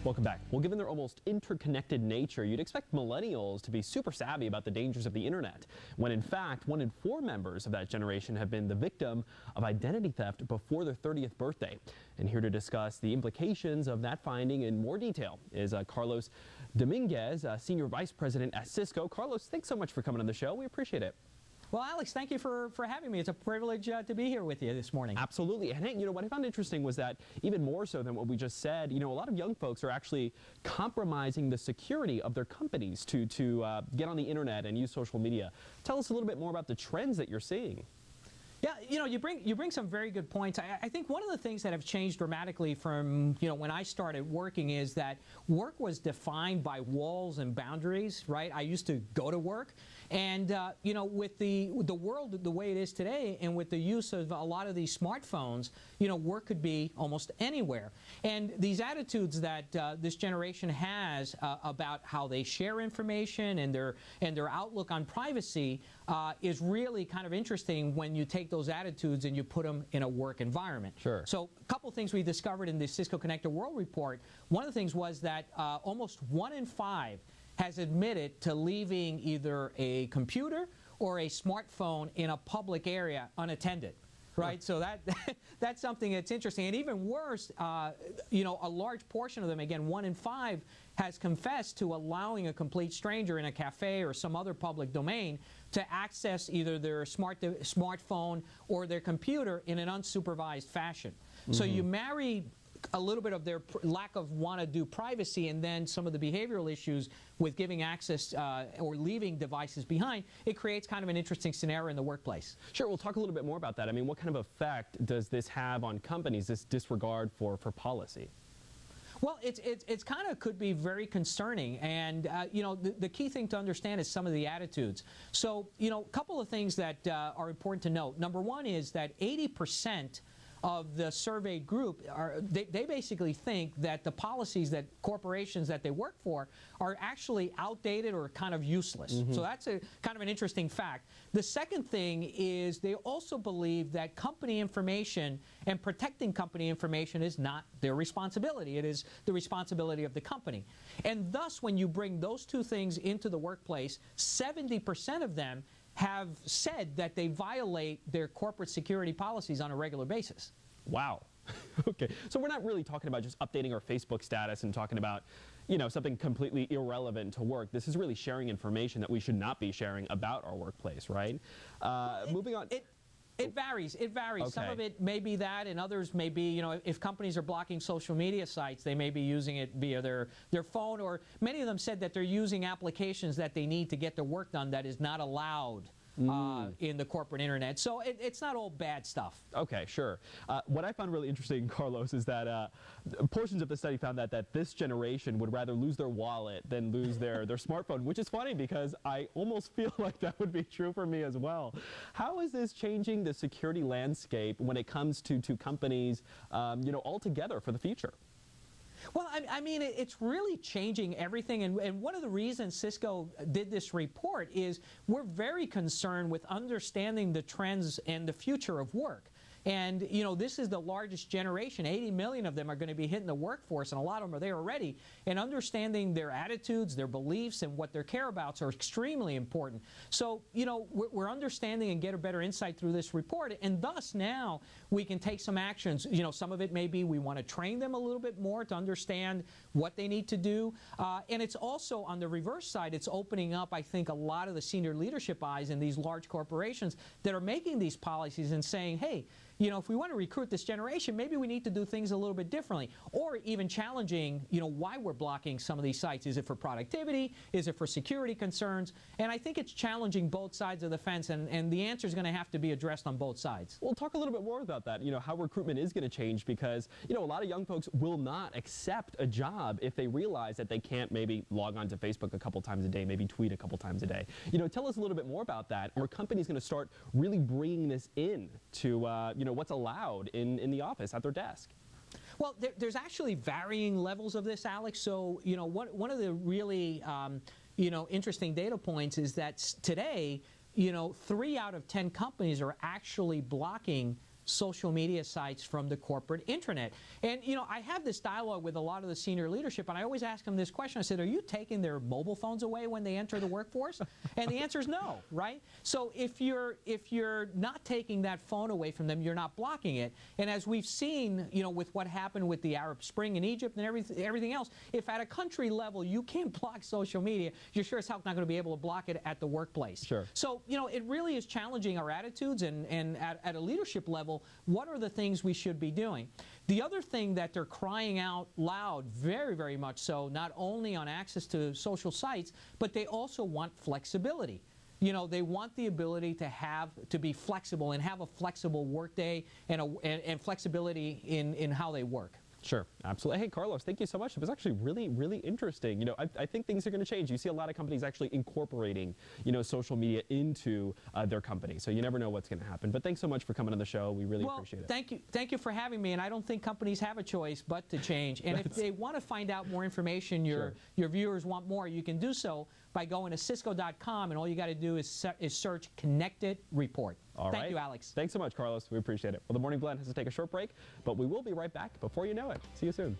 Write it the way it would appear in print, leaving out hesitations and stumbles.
Welcome back. Well, given their almost interconnected nature, you'd expect millennials to be super savvy about the dangers of the internet, when in fact, 1 in 4 members of that generation have been the victim of identity theft before their 30th birthday. And here to discuss the implications of that finding in more detail is Carlos Dominguez, Senior Vice President at Cisco. Carlos, thanks so much for coming on the show. We appreciate it. Well, Alex, thank you for having me. It's a privilege to be here with you this morning. Absolutely. And hey, what I found interesting was that even more so than what we just said, a lot of young folks are actually compromising the security of their companies to get on the internet and use social media. Tell us a little bit more about the trends that you're seeing. Yeah, you bring some very good points. I think one of the things that have changed dramatically from when I started working is that work was defined by walls and boundaries, right? I used to go to work, and with the world the way it is today, and with the use of a lot of these smartphones, work could be almost anywhere. And these attitudes that this generation has about how they share information and their outlook on privacy is really kind of interesting when you take those attitudes and you put them in a work environment. Sure. So a couple of things we discovered in the Cisco Connected World Report. One of the things was that almost 1 in 5 has admitted to leaving either a computer or a smartphone in a public area unattended. Right, so that's something that's interesting, and even worse, a large portion of them, again, 1 in 5, has confessed to allowing a complete stranger in a cafe or some other public domain to access either their smartphone or their computer in an unsupervised fashion. Mm-hmm. So you marry a little bit of their lack of want to do privacy and then some of the behavioral issues with giving access or leaving devices behind, it creates kind of an interesting scenario in the workplace. Sure, we'll talk a little bit more about that. I mean, what kind of effect does this have on companies, this disregard for policy? Well, it's kind of could be very concerning, and the key thing to understand is some of the attitudes. So a couple of things that are important to note. Number one is that 80% of the surveyed group they basically think that the policies that corporations that they work for are actually outdated or kind of useless. Mm-hmm. So that's a kind of an interesting fact. The second thing is they also believe that company information and protecting company information is not their responsibility. It is the responsibility of the company. And thus, when you bring those two things into the workplace, 70% of them have said that they violate their corporate security policies on a regular basis. Wow. Okay. So we're not really talking about just updating our Facebook status and talking about, something completely irrelevant to work. This is really sharing information that we should not be sharing about our workplace, right? Moving on. It varies. It varies. Okay. Some of it may be that, and others may be, if companies are blocking social media sites, they may be using it via their phone, or many of them said that they're using applications that they need to get their work done that is not allowed in the corporate internet. So it's not all bad stuff. Okay, sure. What I found really interesting, Carlos, is that portions of the study found that this generation would rather lose their wallet than lose their smartphone, which is funny because I almost feel like that would be true for me as well. How is this changing the security landscape when it comes to companies, altogether for the future? Well, I mean, it's really changing everything, and one of the reasons Cisco did this report is we're very concerned with understanding the trends and the future of work. And, this is the largest generation. 80 million of them are going to be hitting the workforce, and a lot of them are there already. And understanding their attitudes, their beliefs, and what their care-abouts are extremely important. So, we're understanding and get a better insight through this report, and thus now we can take some actions. Some of it may be we want to train them a little bit more to understand what they need to do. And it's also, on the reverse side, it's opening up, I think, a lot of the senior leadership eyes in these large corporations that are making these policies and saying, hey, if we want to recruit this generation, maybe we need to do things a little bit differently. Or even challenging, why we're blocking some of these sites. Is it for productivity? Is it for security concerns? And I think it's challenging both sides of the fence, and the answer is going to have to be addressed on both sides. Well, talk a little bit more about that, how recruitment is going to change, because, a lot of young folks will not accept a job if they realize that they can't maybe log on to Facebook a couple times a day, maybe tweet a couple times a day. Tell us a little bit more about that. Are companies going to start really bringing this in to, what's allowed in the office at their desk? Well, there's actually varying levels of this, Alex. So, one of the really, interesting data points is that today, 3 out of 10 companies are actually blocking social media sites from the corporate intranet. And, you know, I have this dialogue with a lot of the senior leadership, and I always ask them this question. I said, are you taking their mobile phones away when they enter the workforce? And the answer is no, right? So if you're not taking that phone away from them, you're not blocking it. And as we've seen, you know, with what happened with the Arab Spring in Egypt and everything else, if at a country level you can't block social media, you're sure as hell not going to be able to block it at the workplace. Sure. So, you know, it really is challenging our attitudes, and at a leadership level, what are the things we should be doing? The other thing that they're crying out loud, very, very much so, not only on access to social sites, but they also want flexibility. You know, they want the ability to be flexible and have a flexible workday and flexibility in how they work. Sure, absolutely. Hey, Carlos, thank you so much. It was actually really, really interesting. You know, I think things are going to change. You see a lot of companies actually incorporating, you know, social media into their company. So you never know what's going to happen. But thanks so much for coming on the show. We really appreciate it. Thank you for having me. And I don't think companies have a choice but to change. And if they want to find out more information, your viewers want more, you can do so by going to Cisco.com, and all you got to do is search Connected Report. All right. Thank you, Alex. Thanks so much, Carlos. We appreciate it. Well, the Morning Blend has to take a short break, but we will be right back before you know it. See you soon.